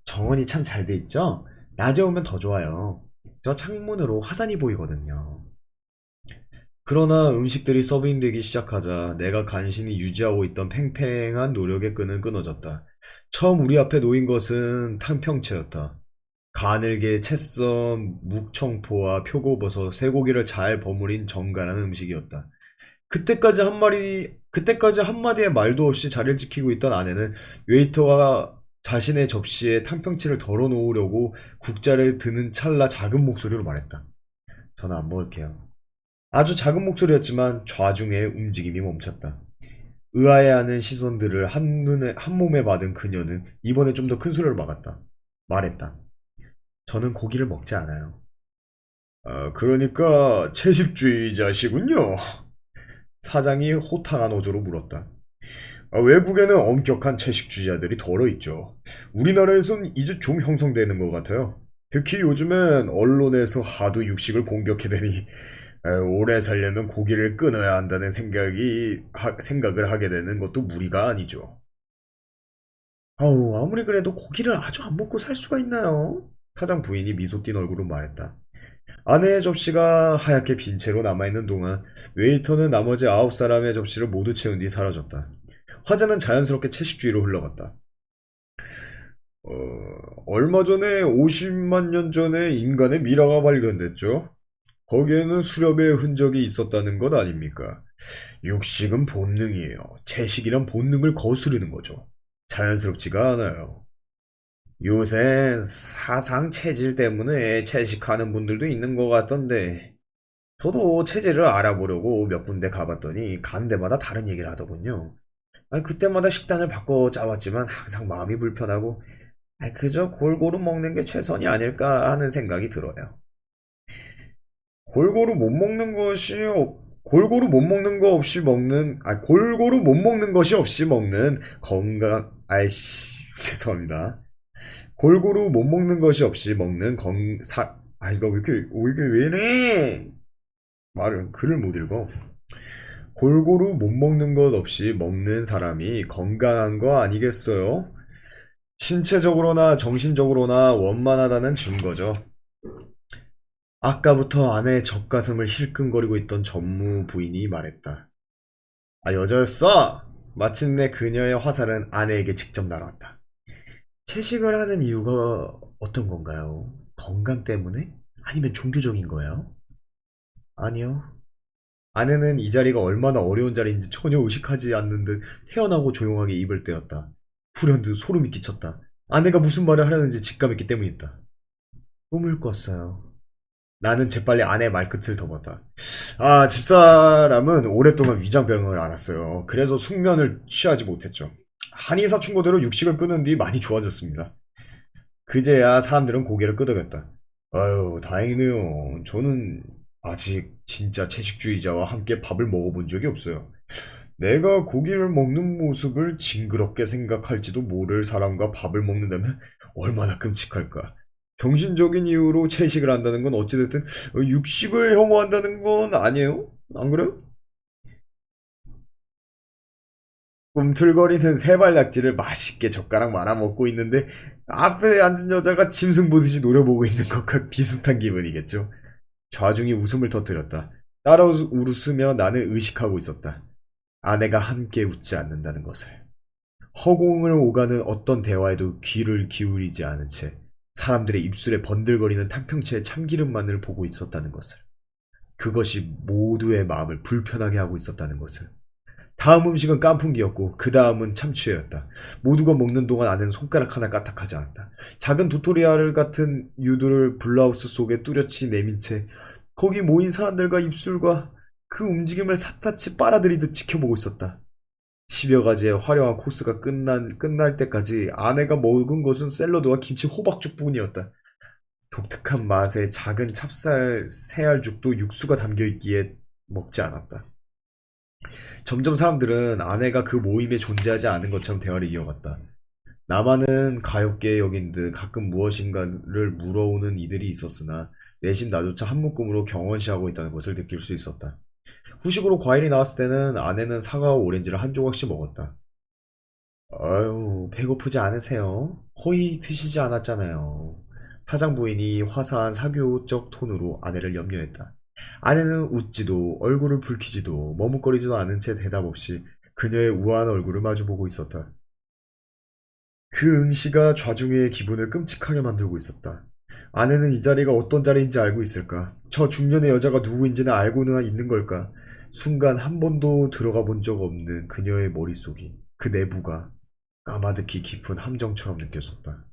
정원이 참 잘 돼 있죠? 낮에 오면 더 좋아요. 저 창문으로 화단이 보이거든요. 그러나 음식들이 서빙되기 시작하자 내가 간신히 유지하고 있던 팽팽한 노력의 끈은 끊어졌다. 처음 우리 앞에 놓인 것은 탕평채였다. 가늘게 채 썬 묵청포와 표고버섯, 쇠고기를 잘 버무린 정갈한 음식이었다. 그때까지 한마디의 말도 없이 자리를 지키고 있던 아내는 웨이터가 자신의 접시에 탕평치를 덜어 놓으려고 국자를 드는 찰나 작은 목소리로 말했다. 저는 안 먹을게요. 아주 작은 목소리였지만 좌중의 움직임이 멈췄다. 의아해하는 시선들을 한 몸에 받은 그녀는 이번에 좀 더 큰 소리로 말했다. 저는 고기를 먹지 않아요. 그러니까 채식주의자시군요. 사장이 호탕한 어조로 물었다. 외국에는 엄격한 채식주의자들이 덜어 있죠. 우리나라에선 이제 좀 형성되는 것 같아요. 특히 요즘엔 언론에서 하도 육식을 공격해대니 오래 살려면 고기를 끊어야 한다는 생각을 하게 되는 것도 무리가 아니죠. 아무리 그래도 고기를 아주 안 먹고 살 수가 있나요? 사장 부인이 미소 띈 얼굴로 말했다. 아내의 접시가 하얗게 빈 채로 남아있는 동안 웨이터는 나머지 9사람의 접시를 모두 채운 뒤 사라졌다. 화제는 자연스럽게 채식주의로 흘러갔다. 어, 얼마 전에 50만 년 전에 인간의 미라가 발견됐죠. 거기에는 수렵의 흔적이 있었다는 것 아닙니까? 육식은 본능이에요. 채식이란 본능을 거스르는 거죠. 자연스럽지가 않아요. 요새 사상 체질 때문에 채식하는 분들도 있는 것 같던데 저도 체질을 알아보려고 몇 군데 가봤더니 간 데마다 다른 얘기를 하더군요. 아니, 그때마다 식단을 바꿔 짜왔지만 항상 마음이 불편하고 그저 골고루 먹는 게 최선이 아닐까 하는 생각이 들어요. 골고루 못 먹는 것이 골고루 못 먹는 거 없이 먹는 골고루 못 먹는 것이 없이 먹는 건강 죄송합니다. 골고루 못 먹는 것이 없이 먹는 이거 왜 이렇게 왜 이래? 말을 글을 못 읽어. 골고루 못 먹는 것 없이 먹는 사람이 건강한 거 아니겠어요? 신체적으로나 정신적으로나 원만하다는 증거죠. 아까부터 아내의 젖가슴을 힐끔거리고 있던 전무 부인이 말했다. 아, 여자였어? 마침내 그녀의 화살은 아내에게 직접 날아왔다. 채식을 하는 이유가 어떤 건가요? 건강 때문에? 아니면 종교적인 거예요? 아니요. 아내는 이 자리가 얼마나 어려운 자리인지 전혀 의식하지 않는 듯 태연하고 조용하게 입을 떼었다. 불현듯 소름이 끼쳤다. 아내가 무슨 말을 하려는지 직감했기 때문이다. 꿈을 꿨어요. 나는 재빨리 아내의 말끝을 덮었다. 아, 집사람은 오랫동안 위장병을 앓았어요. 그래서 숙면을 취하지 못했죠. 한의사 충고대로 육식을 끊은 뒤 많이 좋아졌습니다. 그제야 사람들은 고개를 끄덕였다. 아유, 다행이네요. 저는 아직 진짜 채식주의자와 함께 밥을 먹어본 적이 없어요. 내가 고기를 먹는 모습을 징그럽게 생각할지도 모를 사람과 밥을 먹는다면 얼마나 끔찍할까. 정신적인 이유로 채식을 한다는 건 어찌됐든 육식을 혐오한다는 건 아니에요? 안 그래요? 꿈틀거리는 세발낙지를 맛있게 젓가락 말아 먹고 있는데 앞에 앉은 여자가 짐승 보듯이 노려보고 있는 것과 비슷한 기분이겠죠. 좌중이 웃음을 터뜨렸다. 따라 웃으며 나는 의식하고 있었다. 아내가 함께 웃지 않는다는 것을. 허공을 오가는 어떤 대화에도 귀를 기울이지 않은 채 사람들의 입술에 번들거리는 탕평채의 참기름만을 보고 있었다는 것을. 그것이 모두의 마음을 불편하게 하고 있었다는 것을. 다음 음식은 깐풍기였고 그 다음은 참치회였다. 모두가 먹는 동안 아내는 손가락 하나 까딱하지 않았다. 작은 도토리알 같은 유두를 블라우스 속에 뚜렷이 내민 채 거기 모인 사람들과 입술과 그 움직임을 샅샅이 빨아들이듯 지켜보고 있었다. 10여 가지의 화려한 코스가 끝날 때까지 아내가 먹은 것은 샐러드와 김치 호박죽뿐이었다. 독특한 맛의 작은 찹쌀 새알죽도 육수가 담겨있기에 먹지 않았다. 점점 사람들은 아내가 그 모임에 존재하지 않은 것처럼 대화를 이어갔다. 나만은 가엾게 여긴 듯 가끔 무엇인가를 물어오는 이들이 있었으나 내심 나조차 한 묶음으로 경원시하고 있다는 것을 느낄 수 있었다. 후식으로 과일이 나왔을 때는 아내는 사과와 오렌지를 한 조각씩 먹었다. 아유, 배고프지 않으세요? 거의 드시지 않았잖아요. 사장 부인이 화사한 사교적 톤으로 아내를 염려했다. 아내는 웃지도 얼굴을 붉히지도 머뭇거리지도 않은 채 대답 없이 그녀의 우아한 얼굴을 마주보고 있었다. 그 응시가 좌중의 기분을 끔찍하게 만들고 있었다. 아내는 이 자리가 어떤 자리인지 알고 있을까? 저 중년의 여자가 누구인지는 알고는 있는 걸까? 순간 한 번도 들어가 본 적 없는 그녀의 머릿속이, 그 내부가 까마득히 깊은 함정처럼 느껴졌다.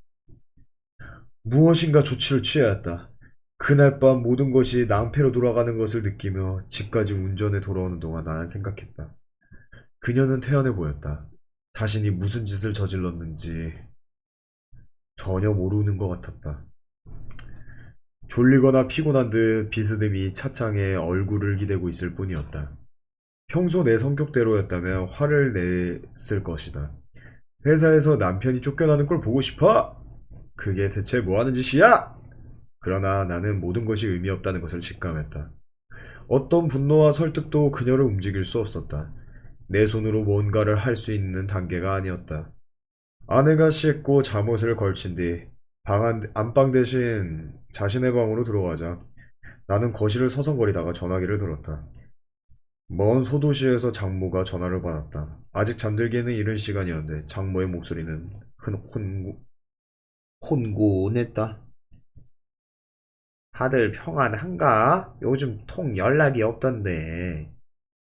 무엇인가 조치를 취해야 했다. 그날 밤 모든 것이 낭패로 돌아가는 것을 느끼며 집까지 운전해 돌아오는 동안 나는 생각했다. 그녀는 태연해 보였다. 자신이 무슨 짓을 저질렀는지 전혀 모르는 것 같았다. 졸리거나 피곤한 듯 비스듬히 차창에 얼굴을 기대고 있을 뿐이었다. 평소 내 성격대로였다면 화를 냈을 것이다. 회사에서 남편이 쫓겨나는 걸 보고 싶어? 그게 대체 뭐 하는 짓이야? 그러나 나는 모든 것이 의미 없다는 것을 직감했다. 어떤 분노와 설득도 그녀를 움직일 수 없었다. 내 손으로 뭔가를 할 수 있는 단계가 아니었다. 아내가 씻고 잠옷을 걸친 뒤 안방 대신 자신의 방으로 들어가자 나는 거실을 서성거리다가 전화기를 들었다. 먼 소도시에서 장모가 전화를 받았다. 아직 잠들기에는 이른 시간이었는데 장모의 목소리는 혼곤했다. 다들 평안한가? 요즘 통 연락이 없던데.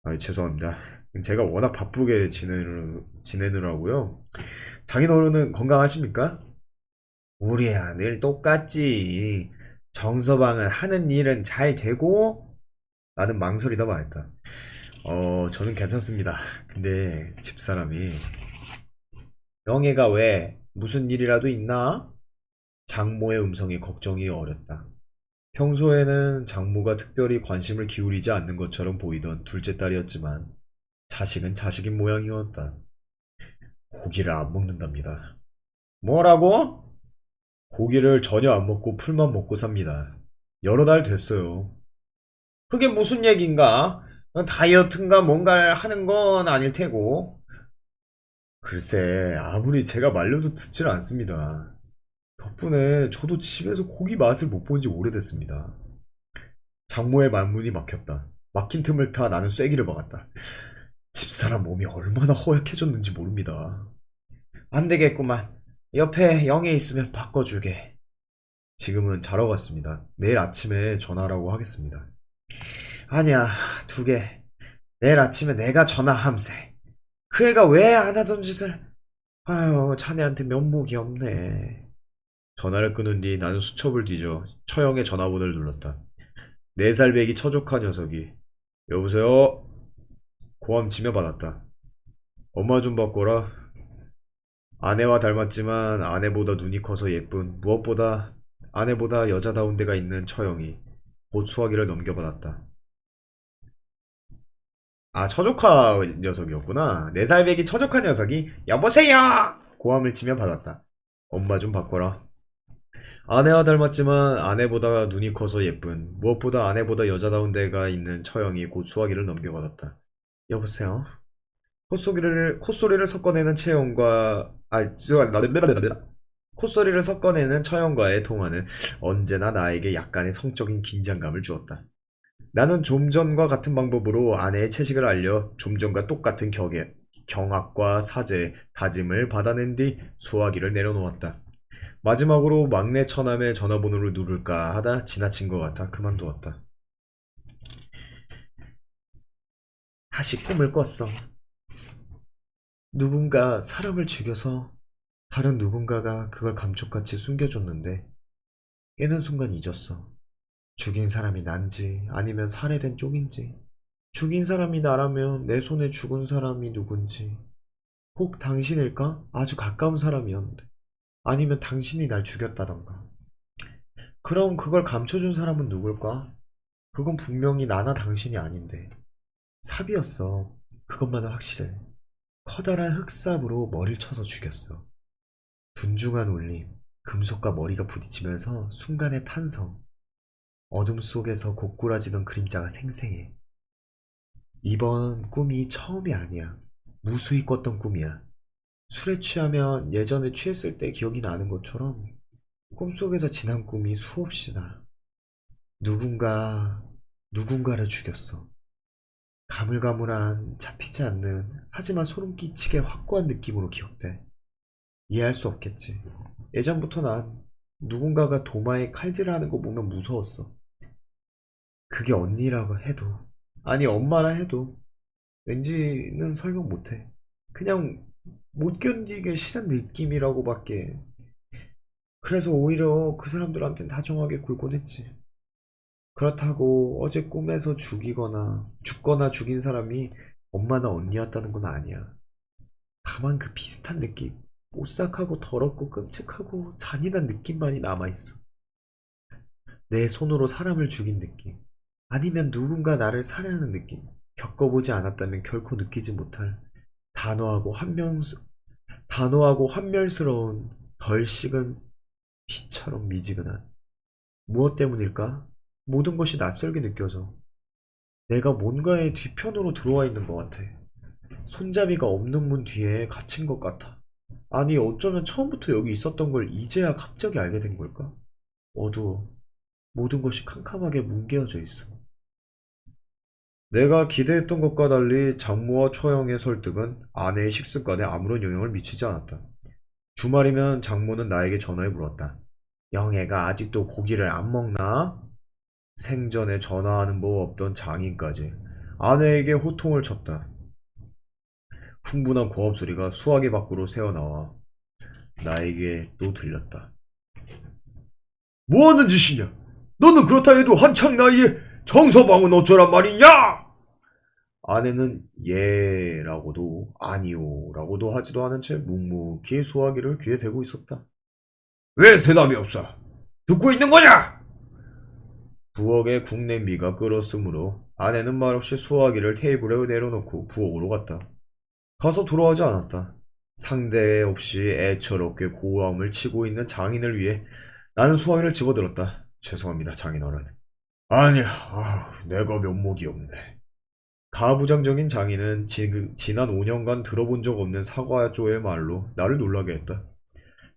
아, 죄송합니다. 제가 워낙 바쁘게 지내느라고요. 장인어른은 건강하십니까? 우리야 늘 똑같지. 정서방은 하는 일은 잘 되고? 나는 망설이다 말했다. 저는 괜찮습니다. 근데 집사람이 명예가 왜 무슨 일이라도 있나? 장모의 음성이 걱정이 어렸다. 평소에는 장모가 특별히 관심을 기울이지 않는 것처럼 보이던 둘째 딸이었지만 자식은 자식인 모양이었다. 고기를 안 먹는답니다. 뭐라고? 고기를 전혀 안 먹고 풀만 먹고 삽니다. 여러 달 됐어요. 그게 무슨 얘긴가? 다이어트인가 뭔가를 하는 건 아닐 테고. 글쎄, 아무리 제가 말려도 듣질 않습니다. 덕분에 저도 집에서 고기 맛을 못 본 지 오래됐습니다. 장모의 말문이 막혔다. 막힌 틈을 타 나는 쐐기를 박았다. 집사람 몸이 얼마나 허약해졌는지 모릅니다. 안 되겠구만. 옆에 영애 있으면 바꿔주게. 지금은 자러 갔습니다. 내일 아침에 전화라고 하겠습니다. 아니야, 두 개. 내일 아침에 내가 전화함세. 그 애가 왜 안 하던 짓을. 아유, 자네한테 면목이 없네. 전화를 끊은 뒤 나는 수첩을 뒤져 처형의 전화번호를 눌렀다. 4살 배기 처족한 녀석이. 여보세요? 고함 치며 받았다. 엄마 좀 바꿔라. 아내와 닮았지만 아내보다 눈이 커서 예쁜, 무엇보다 아내보다 여자다운 데가 있는 처형이 곧 수화기를 넘겨받았다. 아, 처족한 녀석이었구나. 4살 배기 처족한 녀석이 여보세요! 고함을 치며 받았다. 엄마 좀 바꿔라. 아내와 닮았지만 아내보다 눈이 커서 예쁜, 무엇보다 아내보다 여자다운 데가 있는 처형이 곧 수화기를 넘겨받았다. 여보세요? 콧소리를 섞어내는 채영과, 콧소리를 섞어내는 처형과의 통화는 언제나 나에게 약간의 성적인 긴장감을 주었다. 나는 좀 전과 같은 방법으로 아내의 채식을 알려 좀 전과 똑같은 경악과 사죄, 다짐을 받아낸 뒤 수화기를 내려놓았다. 마지막으로 막내 처남의 전화번호를 누를까 하다 지나친 것 같아 그만두었다. 다시 꿈을 꿨어. 누군가 사람을 죽여서 다른 누군가가 그걸 감쪽같이 숨겨줬는데 깨는 순간 잊었어. 죽인 사람이 난지 아니면 살해된 쪽인지, 죽인 사람이 나라면 내 손에 죽은 사람이 누군지, 혹 당신일까? 아주 가까운 사람이었는데, 아니면 당신이 날 죽였다던가. 그럼 그걸 감춰준 사람은 누굴까? 그건 분명히 나나 당신이 아닌데 삽이었어. 그것만은 확실해. 커다란 흙삽으로 머리를 쳐서 죽였어. 둔중한 울림, 금속과 머리가 부딪히면서 순간의 탄성, 어둠 속에서 고꾸라지던 그림자가 생생해. 이번 꿈이 처음이 아니야. 무수히 꿨던 꿈이야. 술에 취하면 예전에 취했을 때 기억이 나는 것처럼 꿈속에서 지난 꿈이 수없이 나. 누군가, 누군가를 죽였어. 가물가물한, 잡히지 않는, 하지만 소름 끼치게 확고한 느낌으로 기억돼. 이해할 수 없겠지. 예전부터 난 누군가가 도마에 칼질을 하는 거 보면 무서웠어. 그게 언니라고 해도, 아니 엄마라 해도 왠지는 설명 못해. 그냥 못 견디게 싫은 느낌이라고밖에. 그래서 오히려 그 사람들한텐 다정하게 굴곤 했지. 그렇다고 어제 꿈에서 죽거나 죽인 사람이 엄마나 언니였다는 건 아니야. 다만 그 비슷한 느낌, 오싹하고 더럽고 끔찍하고 잔인한 느낌만이 남아있어. 내 손으로 사람을 죽인 느낌, 아니면 누군가 나를 살해하는 느낌. 겪어보지 않았다면 결코 느끼지 못할 단호하고 환멸스러운 덜 식은 피처럼 미지근한. 무엇 때문일까? 모든 것이 낯설게 느껴져. 내가 뭔가의 뒤편으로 들어와 있는 것 같아. 손잡이가 없는 문 뒤에 갇힌 것 같아. 아니, 어쩌면 처음부터 여기 있었던 걸 이제야 갑자기 알게 된 걸까? 어두워. 모든 것이 캄캄하게 뭉개어져 있어. 내가 기대했던 것과 달리 장모와 처형의 설득은 아내의 식습관에 아무런 영향을 미치지 않았다. 주말이면 장모는 나에게 전화해 물었다. 영애가 아직도 고기를 안 먹나? 생전에 전화하는 법 없던 장인까지 아내에게 호통을 쳤다. 흥분한 고함 소리가 수화기 밖으로 새어나와 나에게 또 들렸다. 뭐하는 짓이냐? 너는 그렇다 해도 한창 나이에 정서방은 어쩌란 말이냐? 아내는 예라고도 아니오라고도 하지도 않은 채 묵묵히 수화기를 귀에 대고 있었다. 왜 대답이 없어? 듣고 있는 거냐? 부엌에 국냄비가 끓었으므로 아내는 말없이 수화기를 테이블에 내려놓고 부엌으로 갔다. 가서 돌아오지 않았다. 상대 없이 애처롭게 고함을 치고 있는 장인을 위해 나는 수화기를 집어들었다. 죄송합니다, 장인어른. 아니야, 내가 면목이 없네. 가부장적인 장인은 지난 5년간 들어본 적 없는 사과조의 말로 나를 놀라게 했다.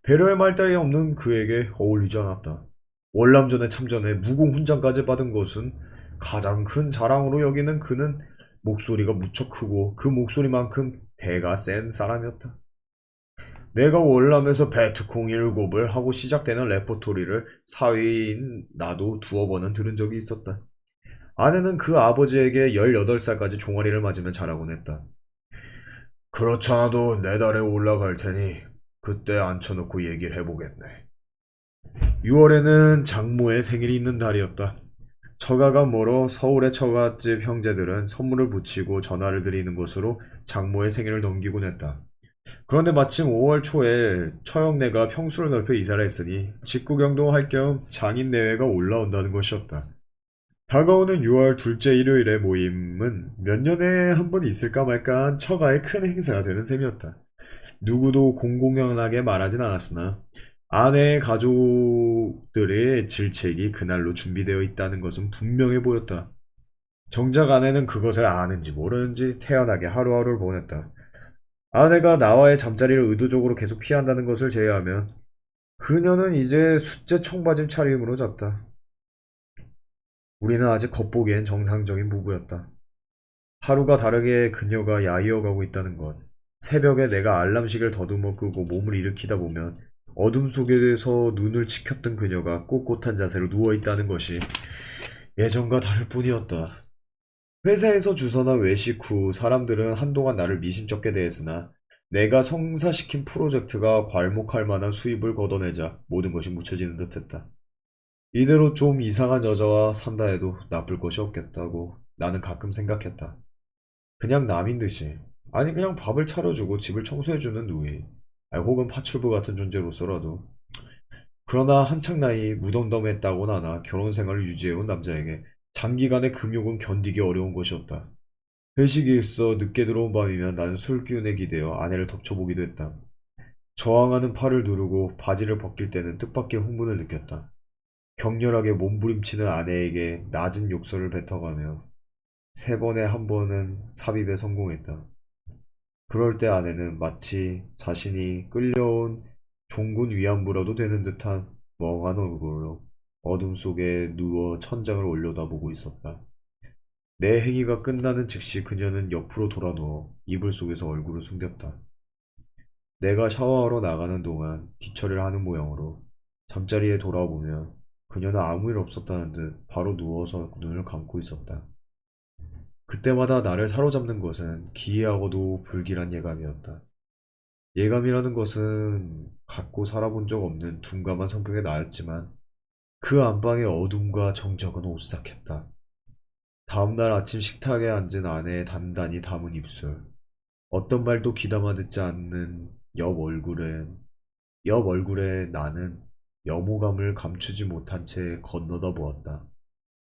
배려의 말달이 없는 그에게 어울리지 않았다. 월남전에 참전해 무공 훈장까지 받은 것은 가장 큰 자랑으로 여기는 그는 목소리가 무척 크고 그 목소리만큼 대가 센 사람이었다. 내가 월남에서 베트콩 일곱을 하고 시작되는 레퍼토리를 사위인 나도 두어 번은 들은 적이 있었다. 아내는 그 아버지에게 18살까지 종아리를 맞으며 자라곤 했다. 그렇잖아도 내 달에 올라갈 테니 그때 앉혀놓고 얘기를 해보겠네. 6월에는 장모의 생일이 있는 달이었다. 처가가 멀어 서울의 처갓집 형제들은 선물을 붙이고 전화를 드리는 것으로 장모의 생일을 넘기곤 했다. 그런데 마침 5월 초에 처형네가 평수를 넓혀 이사를 했으니 직구경도 할 겸 장인내외가 올라온다는 것이었다. 다가오는 6월 둘째 일요일의 모임은 몇 년에 한 번 있을까 말까 한 처가의 큰 행사가 되는 셈이었다. 누구도 공공연하게 말하진 않았으나 아내의 가족들의 질책이 그날로 준비되어 있다는 것은 분명해 보였다. 정작 아내는 그것을 아는지 모르는지 태연하게 하루하루를 보냈다. 아내가 나와의 잠자리를 의도적으로 계속 피한다는 것을 제외하면 그녀는 이제 숫제 청바지 차림으로 잤다. 우리는 아직 겉보기엔 정상적인 부부였다. 하루가 다르게 그녀가 야이어가고 있다는 것. 새벽에 내가 알람시계를 더듬어 끄고 몸을 일으키다 보면 어둠 속에서 눈을 치켰던 그녀가 꼿꼿한 자세로 누워있다는 것이 예전과 다를 뿐이었다. 회사에서 주선한 외식 후 사람들은 한동안 나를 미심쩍게 대했으나 내가 성사시킨 프로젝트가 괄목할 만한 수입을 걷어내자 모든 것이 묻혀지는 듯했다. 이대로 좀 이상한 여자와 산다 해도 나쁠 것이 없겠다고 나는 가끔 생각했다. 그냥 남인 듯이. 아니 그냥 밥을 차려주고 집을 청소해주는 누이. 아니, 혹은 파출부 같은 존재로서라도. 그러나 한창 나이 무덤덤했다고는 하나 결혼 생활을 유지해온 남자에게 장기간의 금욕은 견디기 어려운 것이었다. 회식이 있어 늦게 들어온 밤이면 나는 술 기운에 기대어 아내를 덮쳐보기도 했다. 저항하는 팔을 누르고 바지를 벗길 때는 뜻밖의 흥분을 느꼈다. 격렬하게 몸부림치는 아내에게 낮은 욕설을 뱉어가며 세 번에 한 번은 삽입에 성공했다. 그럴 때 아내는 마치 자신이 끌려온 종군 위안부라도 되는 듯한 멍한 얼굴로 어둠 속에 누워 천장을 올려다보고 있었다. 내 행위가 끝나는 즉시 그녀는 옆으로 돌아 누워 이불 속에서 얼굴을 숨겼다. 내가 샤워하러 나가는 동안 뒤처리를 하는 모양으로 잠자리에 돌아보면 그녀는 아무 일 없었다는 듯 바로 누워서 눈을 감고 있었다. 그때마다 나를 사로잡는 것은 기이하고도 불길한 예감이었다. 예감이라는 것은 갖고 살아본 적 없는 둔감한 성격의 나였지만 그 안방의 어둠과 정적은 오싹했다. 다음날 아침 식탁에 앉은 아내의 단단히 담은 입술, 어떤 말도 귀담아 듣지 않는 옆 얼굴에 나는 염호감을 감추지 못한 채 건너다 보았다.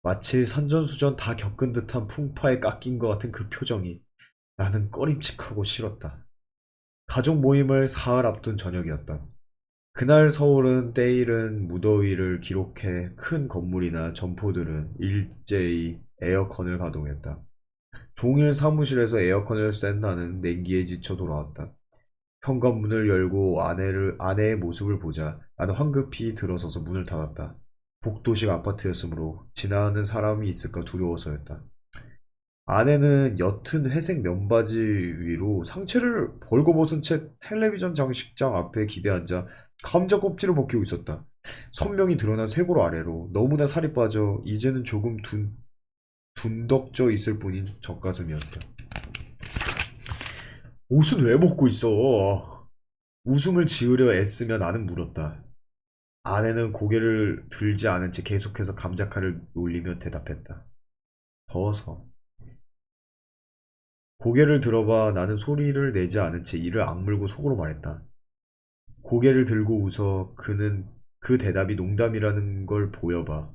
마치 산전수전 다 겪은 듯한 풍파에 깎인 것 같은 그 표정이 나는 꺼림칙하고 싫었다. 가족 모임을 사흘 앞둔 저녁이었다. 그날 서울은 때이른 무더위를 기록해 큰 건물이나 점포들은 일제히 에어컨을 가동했다. 종일 사무실에서 에어컨을 쐰 나는 냉기에 지쳐 돌아왔다. 현관문을 열고 아내의 모습을 보자 나는 황급히 들어서서 문을 닫았다. 복도식 아파트였으므로 지나가는 사람이 있을까 두려워서였다. 아내는 옅은 회색 면바지 위로 상체를 벌거벗은 채 텔레비전 장식장 앞에 기대앉아 감자 껍질을 벗기고 있었다. 선명히 드러난 쇄골 아래로 너무나 살이 빠져 이제는 조금 둔덕져 있을 뿐인 젖가슴이었다. 옷은 왜 벗고 있어? 웃음을 지으려 애쓰며 나는 물었다. 아내는 고개를 들지 않은 채 계속해서 감자칼을 놀리며 대답했다. 더워서. 고개를 들어봐 나는 소리를 내지 않은 채 이를 악물고 속으로 말했다. 고개를 들고 웃어 그는 그 대답이 농담이라는 걸 보여봐.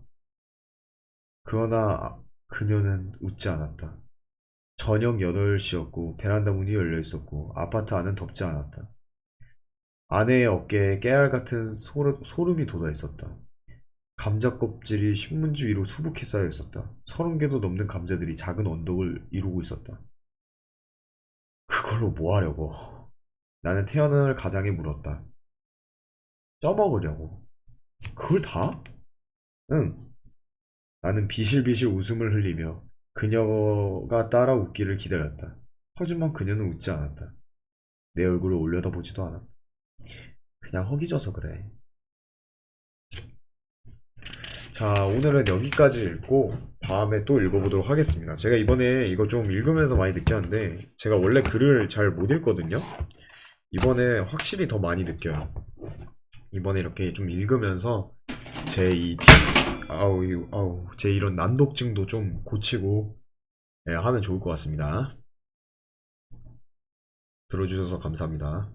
그러나 그녀는 웃지 않았다. 저녁 8시였고 베란다 문이 열려 있었고 아파트 안은 덥지 않았다. 아내의 어깨에 깨알 같은 소름이 돋아 있었다. 감자 껍질이 신문지 위로 수북히 쌓여 있었다. 30개도 넘는 감자들이 작은 언덕을 이루고 있었다. 그걸로 뭐 하려고? 나는 태어날 가장에 물었다. 쪄먹으려고. 그걸 다? 응. 나는 비실비실 웃음을 흘리며 그녀가 따라 웃기를 기다렸다. 하지만 그녀는 웃지 않았다. 내 얼굴을 올려다보지도 않았다. 그냥 허기져서 그래. 자, 오늘은 여기까지 읽고 다음에 또 읽어보도록 하겠습니다. 제가 이번에 이거 좀 읽으면서 많이 느꼈는데 제가 원래 글을 잘 못 읽거든요. 이번에 확실히 더 많이 느껴요. 이번에 이렇게 좀 읽으면서 제 이 제 이런 난독증도 좀 고치고 하면 좋을 것 같습니다. 들어주셔서 감사합니다.